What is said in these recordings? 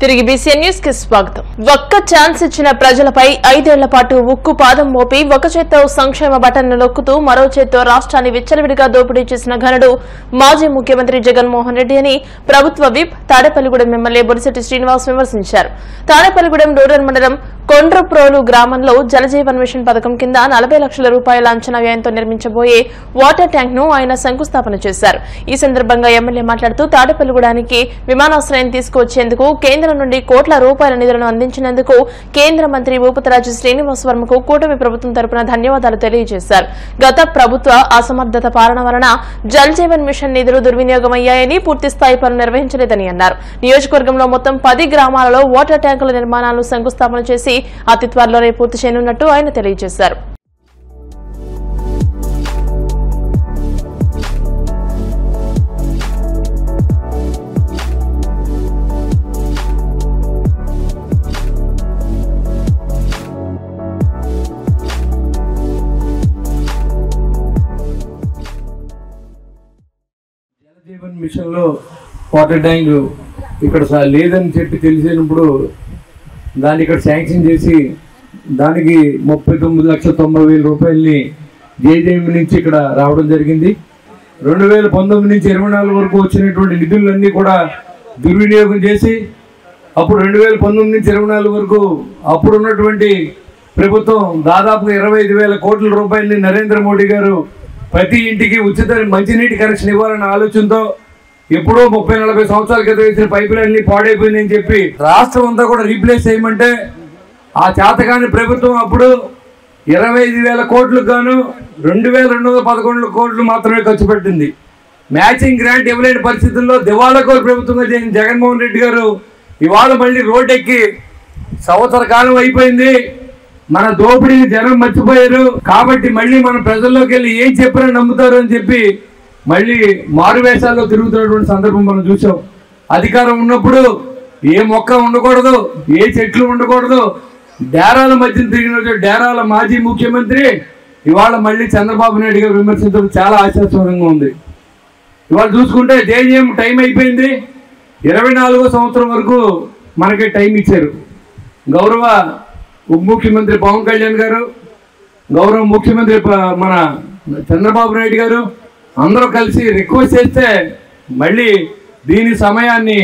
తిరిగి BCN news కి స్వాగతం. ఒక్క ఛాన్స్ ఇచ్చిన ప్రజలపై 5 ఏళ్ల పాటు ఉక్కు పాదం మోపి ఒక చేత్తో సంక్షేమ బటన్ నొక్కుతూ మరో చేత్తో రాష్ట్రాన్ని విచ్చలవిడిగా దోపిడీ చేసిన ఘనుడు మాజీ ముఖ్యమంత్రి జగన్మోహన్ రెడ్డి అని ప్రభుత్వ విప్ తాడేపల్లిగూడెం ఎమ్మెల్యే బొలిశెట్టి శ్రీనివాస్ విమర్శించారు. తాడేపల్లిగూడెం రూరల్ మండలం కొండ్రప్రోలు గ్రామంలో జలజీవన్ మిషన్ పథకం కింద 40 లక్షల రూపాయల అంచనా వ్యయంతో నిర్మించబోయే వాటర్ ట్యాంక్ ను ఆయన శంకుస్థాపన చేశారు. ఈ సందర్భంగా ఎమ్మెల్యే మాట్లాడుతూ తాడేపల్లిగూడానికి విమానాశ్రయం తీసుకువచ్చేందుకు కేంద్రం నుండి కోట్ల రూపాయల నిధులను అందించినందుకు కేంద్ర మంత్రి భూపతిరాజు శ్రీనివాస్ వర్మకు కూటమి ప్రభుత్వం తరపున ధన్యవాదాలు తెలియజేశారు. గత ప్రభుత్వ అసమర్థత పాలన వలన జల్ జీవన్ మిషన్ నిధులు దుర్వినియోగమయ్యాయని, పూర్తిస్థాయి పనులు నిర్వహించలేదని అన్నారు. నియోజకవర్గంలో మొత్తం 10 గ్రామాలలో వాటర్ ట్యాంకుల నిర్మాణాలను శంకుస్థాపన చేసి అతి త్వరలోనే పూర్తి చేయనున్నట్టు ఆయన తెలియజేశారు. జలజీవన్ మిషన్ లో వాటర్ ట్యాంక్ ఇక్కడ లేదని చెప్పి తెలిసినప్పుడు దాన్ని ఇక్కడ శాంక్షన్ చేసి దానికి 39,90,000 రూపాయలని జేజేఎం నుంచి ఇక్కడ రావడం జరిగింది. 2019 నుంచి 24 వరకు వచ్చినటువంటి నిధులన్నీ కూడా దుర్వినియోగం చేసి అప్పుడు 2019 నుంచి 24 వరకు అప్పుడున్నటువంటి ప్రభుత్వం దాదాపు 25,000 కోట్ల రూపాయలని నరేంద్ర మోడీ గారు ప్రతి ఇంటికి ఉచిత మంచినీటి కనెక్షన్ ఇవ్వాలన్న ఆలోచనతో ఎప్పుడో 30-40 సంవత్సరాల క్రితం వేసిన పైపులన్నీ పాడైపోయిందని చెప్పి రాష్ట్రం అంతా కూడా రీప్లేస్ చేయమంటే ఆ చేతకాని ప్రభుత్వం అప్పుడు 25,000 కోట్లకు గాను 2,211 కోట్లు మాత్రమే ఖర్చు పెట్టింది. మ్యాచింగ్ గ్రాంట్ ఇవ్వలేని పరిస్థితుల్లో దివాళాకోరు ప్రభుత్వంగా చేసిన జగన్మోహన్ రెడ్డి గారు ఇవాళ మళ్ళీ రోడ్డెక్కి సంవత్సర కాలం అయిపోయింది, మన దోపిడీని జనం మర్చిపోయారు కాబట్టి మళ్ళీ మన ప్రజల్లోకి వెళ్ళి ఏం చెప్పినా నమ్ముతారు అని చెప్పి మళ్ళీ మారువేషాల్లో తిరుగుతున్నటువంటి సందర్భం మనం చూసాం. అధికారం ఉన్నప్పుడు ఏ మొక్క ఉండకూడదు, ఏ చెట్లు ఉండకూడదు, డేరాల మధ్యన తిరిగిన డేరాల మాజీ ముఖ్యమంత్రి ఇవాళ మళ్ళీ చంద్రబాబు నాయుడు గారు విమర్శించడం చాలా ఆశాస్పదంగా ఉంది. ఇవాళ చూసుకుంటే జేజేఎం టైం అయిపోయింది, 24వ సంవత్సరం వరకు మనకి టైం ఇచ్చారు. గౌరవ ఉప ముఖ్యమంత్రి పవన్ కళ్యాణ్ గారు, గౌరవ ముఖ్యమంత్రి మన చంద్రబాబు నాయుడు గారు అందరూ కలిసి రిక్వెస్ట్ చేస్తే మళ్ళీ దీని సమయాన్ని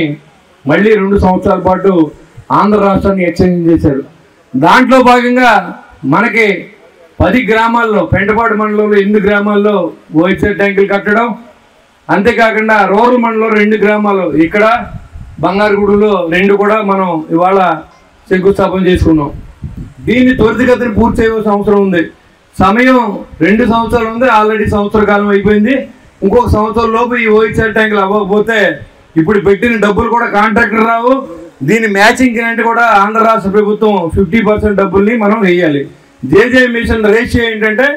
మళ్ళీ 2 సంవత్సరాల పాటు ఆంధ్ర రాష్ట్రాన్ని ఎక్స్టెండ్ చేశారు. దాంట్లో భాగంగా మనకి 10 గ్రామాల్లో పెంటపాడు మండలంలో 8 గ్రామాల్లో ఓఎస్ఆర్ ట్యాంకులు కట్టడం, అంతేకాకుండా రూరల్ మండలంలో 2 గ్రామాలు ఇక్కడ బంగారుగుడిలో 2 కూడా మనం ఇవాళ శంకుస్థాపన చేసుకున్నాం. దీన్ని త్వరితగతిని పూర్తి చేయవలసిన అవసరం ఉంది. సమయం 2 సంవత్సరాలు ఉంది, ఆల్రెడీ సంవత్సర కాలం అయిపోయింది. ఇంకొక సంవత్సరం లోపు ఈ ఓఎస్ఆర్ ట్యాంకులు అవ్వకపోతే ఇప్పుడు పెట్టిన డబ్బులు కూడా కాంట్రాక్టర్ రావు. దీని మ్యాచింగ్ గ్రాంట్ కూడా ఆంధ్ర రాష్ట్ర ప్రభుత్వం 50% డబ్బుల్ని మనం వేయాలి. జేజేఎం మిషన్ రేషియో ఏంటంటే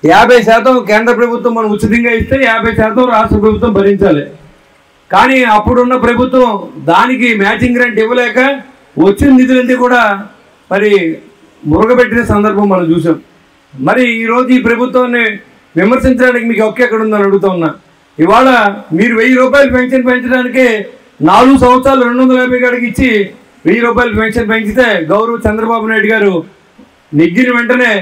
50% కేంద్ర ప్రభుత్వం మనం ఉచితంగా ఇస్తే 50% రాష్ట్ర ప్రభుత్వం భరించాలి. కానీ అప్పుడున్న ప్రభుత్వం దానికి మ్యాచింగ్ గ్రాంట్ ఇవ్వలేక వచ్చిన నిధులన్నీ కూడా మరి మురగబెట్టిన సందర్భం మనం చూసాం. మరి ఈరోజు ఈ ప్రభుత్వాన్ని విమర్శించడానికి మీకు హక్కు ఎక్కడ ఉందని అడుగుతా ఉన్నా. ఇవాళ మీరు 1,000 రూపాయలు పెన్షన్ పెంచడానికి 4 సంవత్సరాలు 250 కాడికి ఇచ్చి 1,000 రూపాయలు పెన్షన్ పెంచితే గౌరవ చంద్రబాబు నాయుడు గారు నెగ్గిన వెంటనే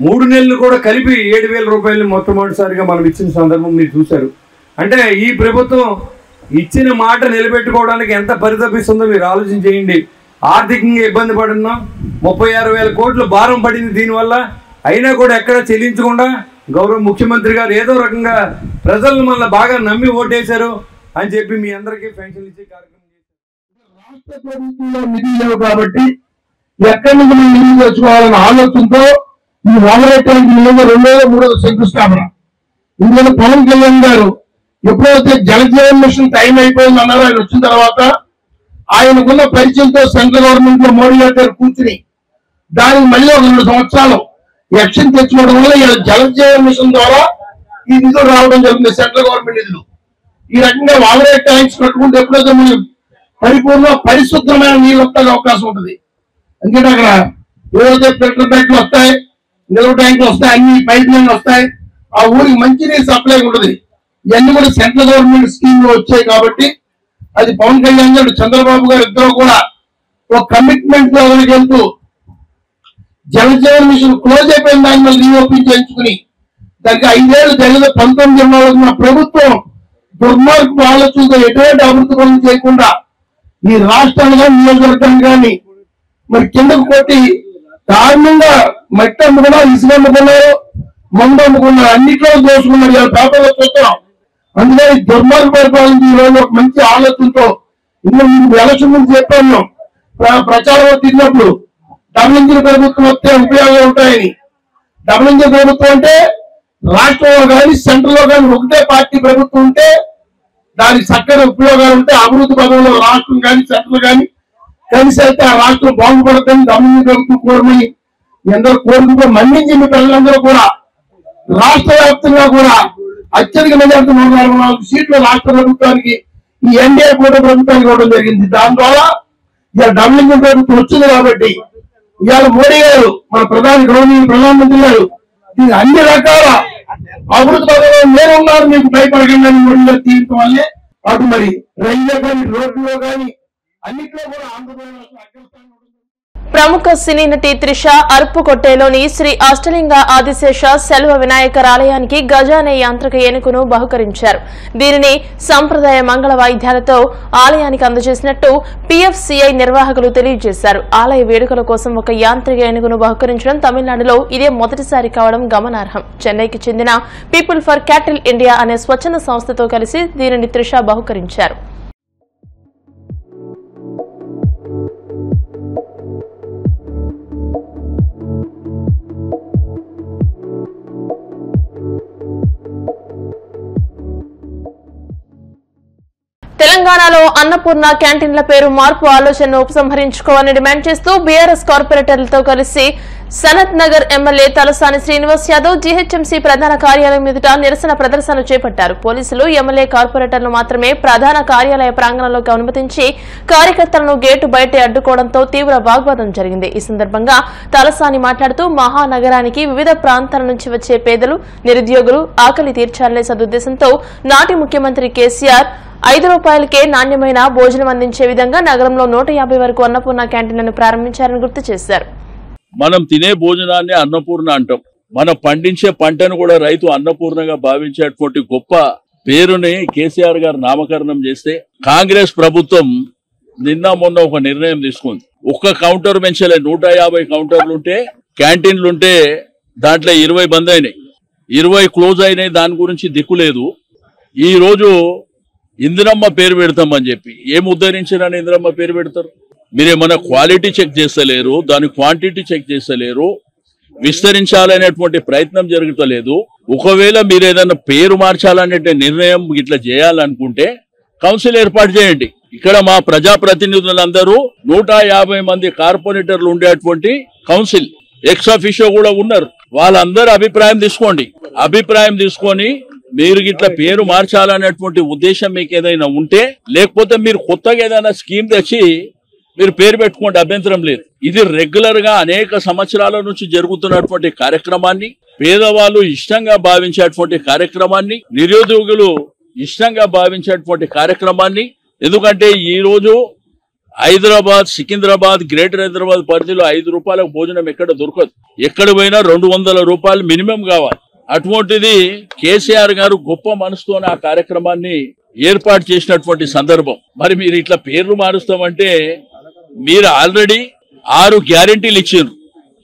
3 నెలలు కూడా కలిపి 7,000 రూపాయలు మొట్టమొదటిసారిగా మనం ఇచ్చిన సందర్భం మీరు చూశారు. అంటే ఈ ప్రభుత్వం ఇచ్చిన మాట నిలబెట్టుకోవడానికి ఎంత పరితపిస్తుందో మీరు ఆలోచన చేయండి. ఆర్థికంగా ఇబ్బంది పడున్నాం, 36,000 కోట్లు భారం పడింది దీనివల్ల. అయినా కూడా ఎక్కడ చెల్లించకుండా గౌరవ ముఖ్యమంత్రి గారు ఏదో రకంగా ప్రజలను మళ్ళీ బాగా నమ్మి ఓటేశారు అని చెప్పి మీ అందరికీ పెన్షన్ ఇచ్చే కార్యక్రమం చేశారు. రాష్ట్ర ప్రభుత్వంలో నిధులు లేవు కాబట్టి ఎక్కడి నుంచి మనం నిధులు తెచ్చుకోవాలన్న ఆలోచనతో ఈ వాటర్ ట్యాంక్ 2వ 3వ శంకుస్థాపన. ఇందులో పవన్ కళ్యాణ్ గారు ఎప్పుడైతే జలజీవన్ మిషన్ టైం అయిపోయింది అన్నారో ఆయన వచ్చిన తర్వాత ఆయనకున్న పరిచయంతో సెంట్రల్ గవర్నమెంట్ లో మోడీ గారు కూర్చుని దానికి మళ్ళీ ఒక 2 సంవత్సరాలు ఎక్షన్ తెచ్చుకోవడం వల్ల జలజీవన్ మిషన్ ద్వారా ఈ నిధులు రావడం జరుగుతుంది, సెంట్రల్ గవర్నమెంట్ నిధులు. ఈ రకంగా వాటర్ ట్యాంక్స్ కట్టుకుంటే ఎప్పుడైతే మనం పరిపూర్ణ పరిశుభ్రమైన నీళ్ళు వస్తానికి అవకాశం ఉంటుంది. ఎందుకంటే అక్కడ ఏదైతే ఫిల్టర్ ట్యాంకులు వస్తాయి, నిల్వ ట్యాంకులు వస్తాయి, అన్ని పైప్ లైన్లు వస్తాయి, ఆ ఊరికి మంచినీరు సప్లై ఉంటుంది. ఇవన్నీ కూడా సెంట్రల్ గవర్నమెంట్ స్కీమ్ లో వచ్చాయి కాబట్టి అది పవన్ కళ్యాణ్ గారు చంద్రబాబు గారు ఇద్దరు కూడా ఒక కమిట్మెంట్ వెళ్తూ జలజీవన్ మిషన్ క్లోజ్ అయిపోయిన దాన్ని మళ్ళీ రీఓపెన్ చేయించుకుని దానికి 5 ఏళ్ళు జరిగిన 19 ఉన్న ప్రభుత్వం దుర్మార్గపు ఆలోచనతో ఎటువంటి అభివృద్ధి పనులు చేయకుండా ఈ రాష్ట్రాన్ని కానీ నియోజకవర్గాన్ని కానీ మరి కిందకు కొట్టి దారుణంగా మట్టి అమ్ముకున్నారు, ఇసుక అమ్ముకున్నారు, మందు అమ్ముకున్నారు, అన్నిట్లో దోసుకున్నారు. ఇలా పేపర్లో చూస్తున్నాం. అందుకని దుర్మార్గ పరిపాలన ఈ రోజు ఒక మంచి ఆలోచనతో ఇంకా మీకు ఎలక్షన్ నుంచి చెప్పాను, ప్రచారంలో తిరిగినప్పుడు డబుల్ ఇంజిన్ ప్రభుత్వం వస్తే ఉపయోగాలు ఉంటాయని. డబుల్ ఇంజిన్ ప్రభుత్వం అంటే రాష్ట్రంలో కానీ సెంట్రల్ లో కానీ ఒకటే పార్టీ ప్రభుత్వం ఉంటే దానికి చక్కని ఉపయోగాలు ఉంటే అభివృద్ధి పదంలో రాష్ట్రం కానీ సెంట్రల్ కానీ కలిసి అయితే ఆ రాష్ట్రం బాగుపడతాయని డబుల్ ఇంజిన్ ప్రభుత్వం కోరమని ఎందరో కోరుకుంటూ మన్నించి మీ ప్రజలందరూ కూడా రాష్ట్ర వ్యాప్తంగా కూడా అత్యధిక మెజార్టీ 144 సీట్లు రాష్ట్ర ప్రభుత్వానికి ఈ ఎన్డీఏ కూటమి ప్రభుత్వానికి ఇవ్వడం జరిగింది. దాని ద్వారా ఇవాళ డబుల్ ఇంజిన్ ప్రభుత్వం వచ్చింది కాబట్టి ఇవాళ మోడీ గారు మన ప్రధానమంత్రి గారు దీనికి అన్ని రకాల అభివృద్ధి పథకంలో నేనున్నారు మీకు భయపడకండి అని మోడీ గారు తీయటం వల్లే అటు మరి రైల్లో కానీ రోడ్లలో కానీ అన్నింటిలో కూడా ఆంధ్రప్రదేశ్ అగ్రస్థానంలో. ప్రముఖ సినీ నటి త్రిష అరుపుకొట్టేలోని శ్రీ అష్టలింగ ఆదిశేష సెల్వ వినాయకర్ ఆలయానికి గజానే యాంత్రిక ఏనుగును బహుకరించారు. దీనిని సంప్రదాయ మంగళ వాయిద్యాలతో ఆలయానికి అందజేసినట్టు పీఎఫ్సీఐ నిర్వాహకులు తెలియజేశారు. ఆలయ వేడుకల కోసం ఒక యాంత్రిక ఏనుగును బహుకరించడం తమిళనాడులో ఇదే మొదటిసారి కావడం గమనార్హం. చెన్నైకి చెందిన పీపుల్ ఫర్ క్యాటిల్ ఇండియా అనే స్వచ్ఛంద సంస్థతో కలిసి దీనిని త్రిష బహుకరించారు. తెలంగాణలో అన్నపూర్ణ క్యాంటీన్ల పేరు మార్పు ఆలోచనను ఉపసంహరించుకోవాలని డిమాండ్ చేస్తూ బీఆర్ఎస్ కార్పొరేటర్లతో కలిసి సనత్ నగర్ ఎమ్మెల్యే తలసాని శ్రీనివాస్ యాదవ్ జీహెచ్ఎంసీ ప్రధాన కార్యాలయం ఎదుట నిరసన ప్రదర్శనలు చేపట్టారు. పోలీసులు ఎమ్మెల్యే కార్పొరేటర్లు మాత్రమే ప్రధాన కార్యాలయ ప్రాంగణంలోకి అనుమతించి కార్యకర్తలను గేటు బయటే అడ్డుకోవడంతో తీవ్ర వాగ్వాదం జరిగింది. ఈ సందర్భంగా తలసాని మాట్లాడుతూ మహానగరానికి వివిధ ప్రాంతాల నుంచి వచ్చే పేదలు, నిరుద్యోగులు ఆకలి తీర్చాలనే సదుద్దేశంతో నాటి ముఖ్యమంత్రి కేసీఆర్ 5 రూపాయలకే నాణ్యమైన భోజనం అందించే విధంగా నగరంలో 150 వరకు అన్నపూర్ణ క్యాంటీన్లను ప్రారంభించారని గుర్తు చేశారు. మనం తినే భోజనాన్ని అన్నపూర్ణ అంటాం. మనం పండించే పంటను కూడా రైతు అన్నపూర్ణగా భావించేటువంటి గొప్ప పేరుని కేసీఆర్ గారు నామకరణం చేస్తే కాంగ్రెస్ ప్రభుత్వం నిన్న మొన్న ఒక నిర్ణయం తీసుకుంది. ఒక్క కౌంటర్ పెంచలే, 150 కౌంటర్లుంటే క్యాంటీన్లుంటే దాంట్లో 20 బంద్ అయినాయి, 20 క్లోజ్ అయినాయి. దాని గురించి దిక్కులేదు. ఈ రోజు ఇందిరమ్మ పేరు పెడతామని చెప్పి ఏం ఉద్ధరించారని ఇందిరమ్మ పేరు పెడతారు? మీరేమన్నా క్వాలిటీ చెక్ చేస్తలేరు, దాని క్వాంటిటీ చెక్ చేస్తలేరు, విస్తరించాలనేటువంటి ప్రయత్నం జరుగుతలేదు. ఒకవేళ మీరు ఏదైనా పేరు మార్చాలనే నిర్ణయం ఇట్లా చేయాలనుకుంటే కౌన్సిల్ ఏర్పాటు చేయండి. ఇక్కడ మా ప్రజాప్రతినిధులందరూ 150 మంది కార్పొరేటర్లు ఉండేటువంటి కౌన్సిల్ ఎక్స్ అఫీషియో కూడా ఉన్నారు. వాళ్ళందరూ అభిప్రాయం తీసుకోండి. అభిప్రాయం తీసుకొని మీరు ఇట్లా పేరు మార్చాలనేటువంటి ఉద్దేశం మీకు ఏదైనా ఉంటే, లేకపోతే మీరు కొత్తగా ఏదైనా స్కీమ్ తెచ్చి మీరు పేరు పెట్టుకోండి, అభ్యంతరం లేదు. ఇది రెగ్యులర్ గా అనేక సంవత్సరాల నుంచి జరుగుతున్నటువంటి కార్యక్రమాన్ని, పేదవాళ్ళు ఇష్టంగా భావించేటువంటి కార్యక్రమాన్ని, నిరుద్యోగులు ఇష్టంగా భావించేటువంటి కార్యక్రమాన్ని. ఎందుకంటే ఈ రోజు హైదరాబాద్, సికింద్రాబాద్, గ్రేటర్ హైదరాబాద్ పరిధిలో 5 రూపాయలకు భోజనం ఎక్కడ దొరకదు. ఎక్కడ పోయినా 200 రూపాయలు మినిమం కావాలి. అటువంటిది కేసీఆర్ గారు గొప్ప మనసుతో ఆ కార్యక్రమాన్ని ఏర్పాటు చేసినటువంటి సందర్భం. మరి మీరు ఇట్లా పేర్లు మారుస్తామంటే మీరు ఆల్రెడీ 6 గ్యారెంటీలు ఇచ్చారు.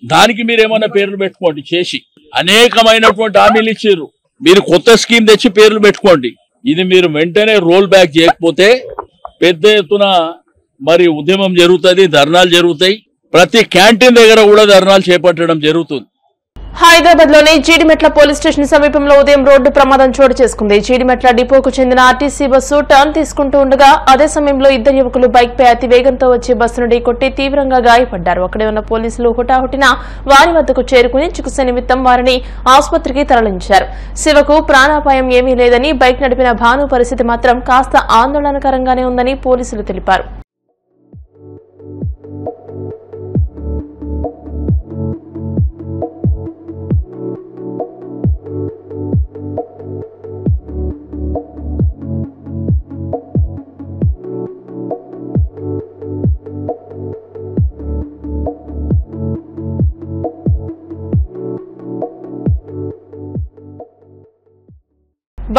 దానికి మీరేమన్నా పేర్లు పెట్టుకోండి. చేసి అనేకమైనటువంటి హామీలు ఇచ్చారు. మీరు కొత్త స్కీమ్ తెచ్చి పేర్లు పెట్టుకోండి. ఇది మీరు వెంటనే రోల్ బ్యాక్ చేయకపోతే పెద్ద ఎత్తున మరి ఉద్యమం జరుగుతుంది, ధర్నాలు జరుగుతాయి. ప్రతి క్యాంటీన్ దగ్గర కూడా ధర్నాలు చేపట్టడం జరుగుతుంది. హైదరాబాద్ లోని జీడిమెట్ల పోలీస్ స్టేషన్ సమీపంలో ఉదయం రోడ్డు ప్రమాదం చోటు చేసుకుంది. జీడిమెట్ల డిపోకు చెందిన ఆర్టీసీ బస్సు టర్న్ తీసుకుంటూ ఉండగా అదే సమయంలో 2 యువకులు బైక్ పై అతి వేగంతో వచ్చి బస్సును ఢీకొట్టి తీవ్రంగా గాయపడ్డారు. అక్కడే ఉన్న పోలీసులు హుటాహుటిన వారి వద్దకు చేరుకుని చికిత్స నిమిత్తం వారిని ఆసుపత్రికి తరలించారు. శివకు ప్రాణాపాయం ఏమీ లేదని, బైక్ నడిపిన భాను పరిస్థితి మాత్రం కాస్త ఆందోళనకరంగానే ఉందని పోలీసులు తెలిపారు.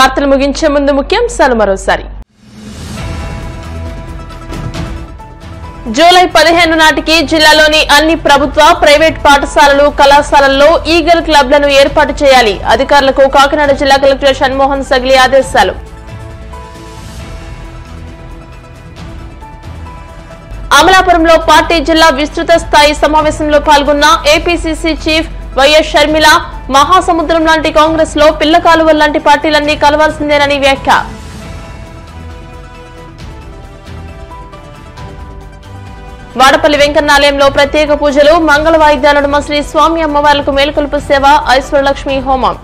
వార్తలు ముగించే ముందు ముఖ్యాంశాలు మరోసారి. జూలై 15 నాటికి జిల్లాలోని అన్ని ప్రభుత్వ, ప్రైవేట్ పాఠశాలలు, కళాశాలల్లో ఈగల్ క్లబ్లను ఏర్పాటు చేయాలి. అధికారులకు కాకినాడ జిల్లా కలెక్టర్ షణ్మోహన్ సగిలి ఆదేశాలు. అమలాపురంలో పార్టీ జిల్లా విస్తృత స్థాయి సమావేశంలో పాల్గొన్న ఏపీసీసీ చీఫ్ వైఎస్ షర్మిల, మహాసముద్రం లాంటి కాంగ్రెస్ లో పిల్ల కాలువల లాంటి పార్టీలన్నీ కలవాల్సిందేనని వ్యాఖ్య. వాడపల్లి వెంకన్నాలయంలో ప్రత్యేక పూజలు, మంగళ వాయిద్యాల నడుమ శ్రీ స్వామి అమ్మవార్లకు మేలుకొలుపు సేవ, ఐశ్వర్యలక్ష్మి హోమం.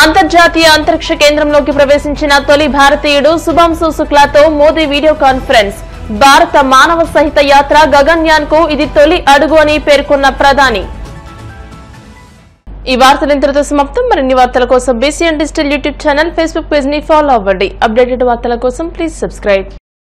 అంతర్జాతీయ అంతరిక్ష కేంద్రంలోకి ప్రవేశించిన తొలి భారతీయుడు శుభాంశు శుక్లాతో మోదీ వీడియో కాన్ఫరెన్స్. భారత మానవ సహిత యాత్ర గగన్యాన్ కు ఇది తొలి అడుగు అని పేర్కొన్న ప్రధాని. ఈ వార్తలు ఇంతటితో సమాప్తం. మరిన్ని వార్తల కోసం BCN digital YouTube channel, Facebook page ని ఫాలో అవ్వండి. అప్డేటెడ్ వార్తల కోసం ప్లీజ్ సబ్స్క్రైబ్.